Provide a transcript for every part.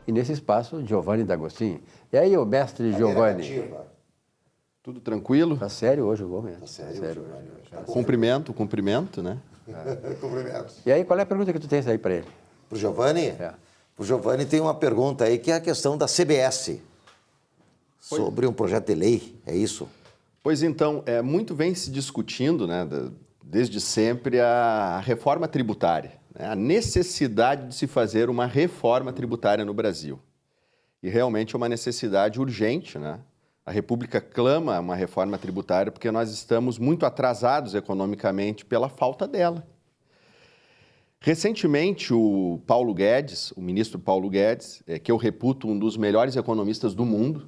E nesse espaço, Giovanni D'Agostini. E aí, o mestre Giovanni? Tudo tranquilo? Tá sério hoje o momento? Tá sério hoje. Cumprimento, né? Cumprimentos. E aí, qual é a pergunta que tu tens aí para ele? Para o Giovanni? Para o Giovanni tem uma pergunta aí, que é a questão da CBS. Sobre um projeto de lei, é isso? Pois então, muito vem se discutindo, né, desde sempre, a reforma tributária, né, a necessidade de se fazer uma reforma tributária no Brasil. E realmente é uma necessidade urgente, né? A República clama uma reforma tributária porque nós estamos muito atrasados economicamente pela falta dela. Recentemente, o Paulo Guedes, o ministro Paulo Guedes, que eu reputo um dos melhores economistas do mundo,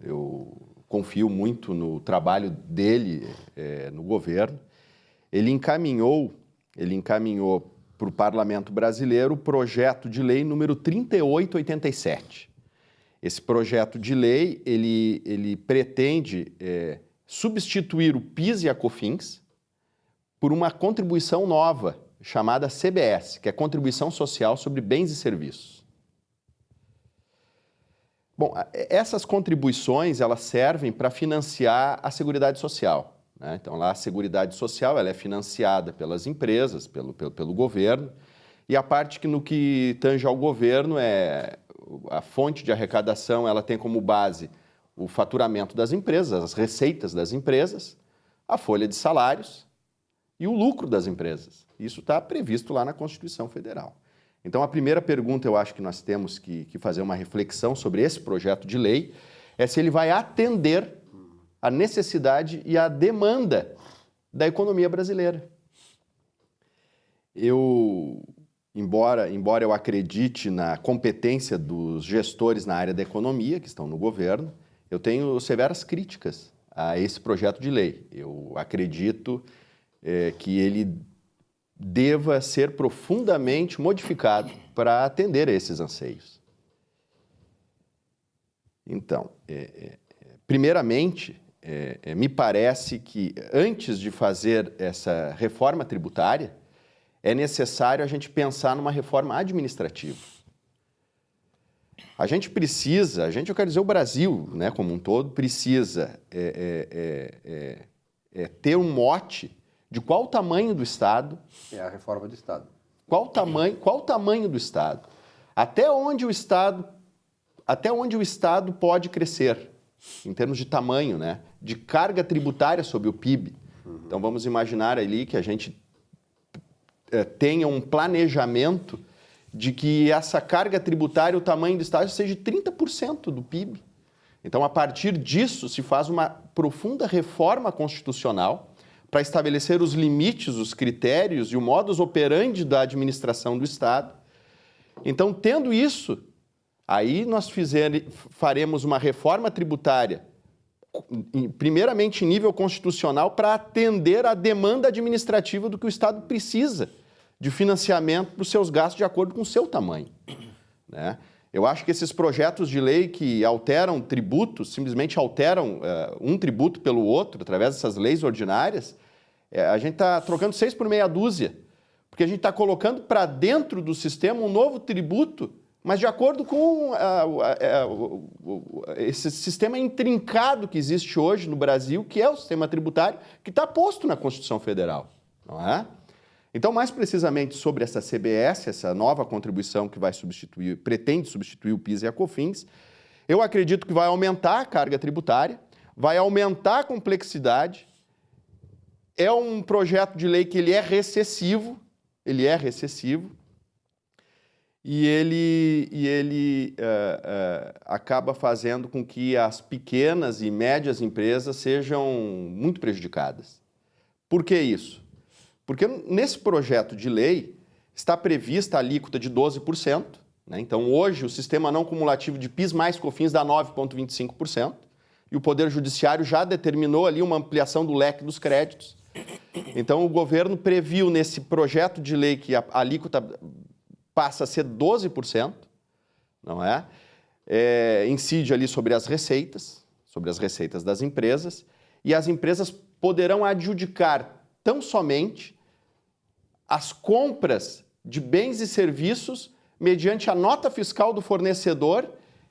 eu confio muito no trabalho dele no governo, ele encaminhou para o Parlamento Brasileiro o projeto de lei número 3887. Esse projeto de lei, ele pretende substituir o PIS e a COFINS por uma contribuição nova, chamada CBS, que é Contribuição Social sobre Bens e Serviços. Bom, essas contribuições, elas servem para financiar a Seguridade Social, né? Então, lá a Seguridade Social, ela é financiada pelas empresas, pelo governo, e a parte que no que tange ao governo a fonte de arrecadação, ela tem como base o faturamento das empresas, as receitas das empresas, a folha de salários e o lucro das empresas. Isso está previsto lá na Constituição Federal. Então, a primeira pergunta, eu acho que nós temos que fazer uma reflexão sobre esse projeto de lei, é se ele vai atender a necessidade e a demanda da economia brasileira. Embora eu acredite na competência dos gestores na área da economia, que estão no governo, eu tenho severas críticas a esse projeto de lei. Eu acredito que ele deva ser profundamente modificado para atender a esses anseios. Então, primeiramente, me parece que antes de fazer essa reforma tributária, é necessário a gente pensar numa reforma administrativa. Eu quero dizer, o Brasil, né, como um todo, precisa ter um mote de qual o tamanho do Estado. É a reforma do Estado. Qual o tamanho do Estado? Até onde o Estado pode crescer, em termos de tamanho, né? De carga tributária sobre o PIB. Então, vamos imaginar ali que a gente tenha um planejamento de que essa carga tributária, o tamanho do Estado, seja 30% do PIB. Então, a partir disso, se faz uma profunda reforma constitucional para estabelecer os limites, os critérios e o modus operandi da administração do Estado. Então, tendo isso, aí nós faremos uma reforma tributária, primeiramente em nível constitucional, para atender à demanda administrativa do que o Estado precisa de financiamento para os seus gastos de acordo com o seu tamanho, né? Eu acho que esses projetos de lei que alteram tributos, simplesmente alteram um tributo pelo outro, através dessas leis ordinárias, a gente está trocando 6 por meia dúzia, porque a gente está colocando para dentro do sistema um novo tributo, mas de acordo com esse sistema intrincado que existe hoje no Brasil, que é o sistema tributário, que está posto na Constituição Federal, não é? Então, mais precisamente sobre essa CBS, essa nova contribuição que pretende substituir o PIS e a COFINS, eu acredito que vai aumentar a carga tributária, vai aumentar a complexidade. É um projeto de lei que ele é recessivo, e ele acaba fazendo com que as pequenas e médias empresas sejam muito prejudicadas. Por que isso? Porque nesse projeto de lei está prevista a alíquota de 12%, né? Então, hoje, o sistema não cumulativo de PIS mais COFINS dá 9,25%, e o Poder Judiciário já determinou ali uma ampliação do leque dos créditos. Então, o governo previu nesse projeto de lei que a alíquota passa a ser 12%, não é? Incide ali sobre as receitas das empresas, e as empresas poderão adjudicar tão somente as compras de bens e serviços mediante a nota fiscal do fornecedor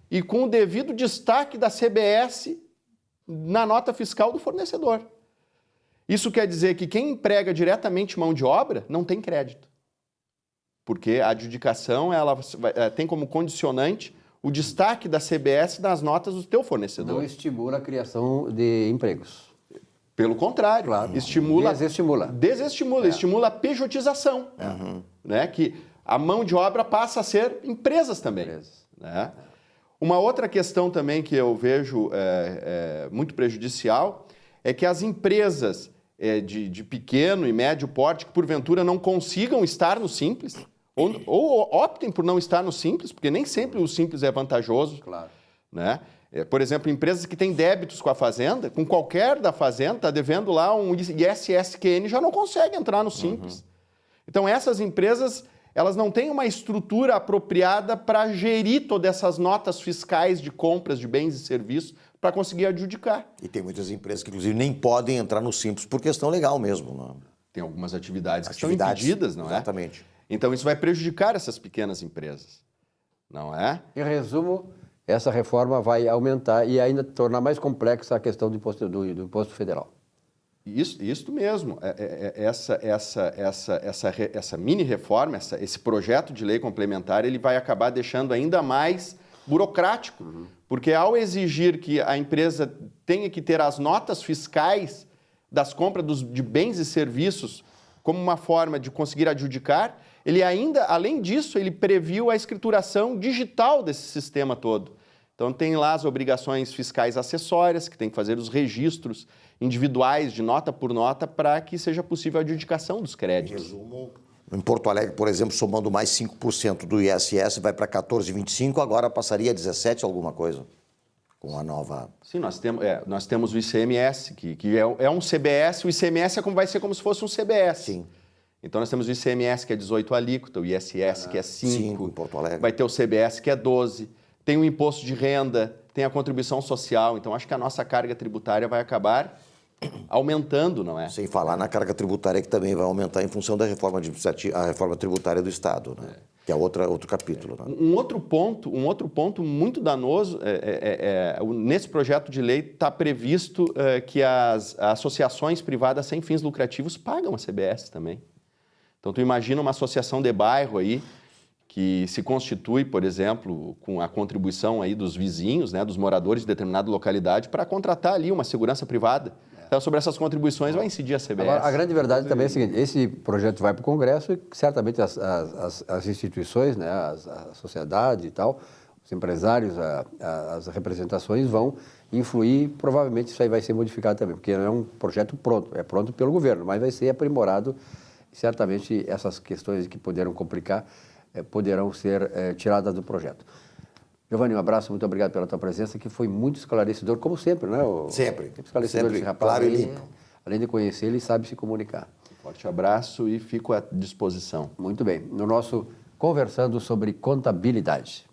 e com o devido destaque da CBS na nota fiscal do fornecedor. Isso quer dizer que quem emprega diretamente mão de obra não tem crédito. Porque a adjudicação ela tem como condicionante o destaque da CBS nas notas do teu fornecedor. Não estimula a criação de empregos. Pelo contrário, Claro. estimula... Desestimula. Desestimula, estimula a pejotização. Né? Que a mão de obra passa a ser empresas também. Né? Uma outra questão também que eu vejo muito prejudicial é que as empresas de pequeno e médio porte que porventura não consigam estar no Simples, ou optem por não estar no Simples, porque nem sempre o Simples é vantajoso. Claro. Né? Por exemplo, empresas que têm débitos com a Fazenda, com qualquer da Fazenda, está devendo lá um ISSQN, já não consegue entrar no Simples. Então, essas empresas, elas não têm uma estrutura apropriada para gerir todas essas notas fiscais de compras de bens e serviços para conseguir adjudicar. E tem muitas empresas que, inclusive, nem podem entrar no Simples por questão legal mesmo. Não? Tem algumas atividades que são impedidas, não é? Exatamente. Então, isso vai prejudicar essas pequenas empresas, não é? Em resumo, essa reforma vai aumentar e ainda tornar mais complexa a questão do imposto federal. Isso mesmo. Essa mini reforma, esse projeto de lei complementar, ele vai acabar deixando ainda mais burocrático, porque ao exigir que a empresa tenha que ter as notas fiscais das compras de bens e serviços como uma forma de conseguir adjudicar, ele ainda, além disso, ele previu a escrituração digital desse sistema todo. Então, tem lá as obrigações fiscais acessórias, que tem que fazer os registros individuais de nota por nota para que seja possível a adjudicação dos créditos. Em resumo, em Porto Alegre, por exemplo, somando mais 5% do ISS, vai para 14,25%, agora passaria a 17% alguma coisa, com a nova... Sim, nós temos o ICMS, que é um CBS, o ICMS vai ser como se fosse um CBS. Sim. Então, nós temos o ICMS, que é 18 alíquota, o ISS, que é 5. Em Porto Alegre. Vai ter o CBS, que é 12. Tem o imposto de renda, tem a contribuição social. Então, acho que a nossa carga tributária vai acabar aumentando, não é? Sem falar na carga tributária, que também vai aumentar em função da reforma administrativa, a reforma tributária do Estado, né? Que é outro capítulo. Né? Um outro ponto muito danoso, nesse projeto de lei está previsto que as associações privadas sem fins lucrativos pagam a CBS também. Então, tu imagina uma associação de bairro aí, que se constitui, por exemplo, com a contribuição aí dos vizinhos, né, dos moradores de determinada localidade, para contratar ali uma segurança privada. Então, sobre essas contribuições vai incidir a CBS. Agora, a grande verdade também é a seguinte, esse projeto vai para o Congresso e certamente as instituições, né, a sociedade e tal, os empresários, as representações vão influir, provavelmente isso aí vai ser modificado também, porque não é um projeto pronto, é pronto pelo governo, mas vai ser aprimorado e certamente essas questões que puderam complicar poderão ser tiradas do projeto. Giovanni, um abraço, muito obrigado pela tua presença, que foi muito esclarecedor, como sempre, né? Sempre. Esclarecedor Sempre esse rapaz, claro e limpo. Além de conhecer, ele sabe se comunicar. Forte abraço e fico à disposição. Muito bem. No nosso Conversando sobre Contabilidade.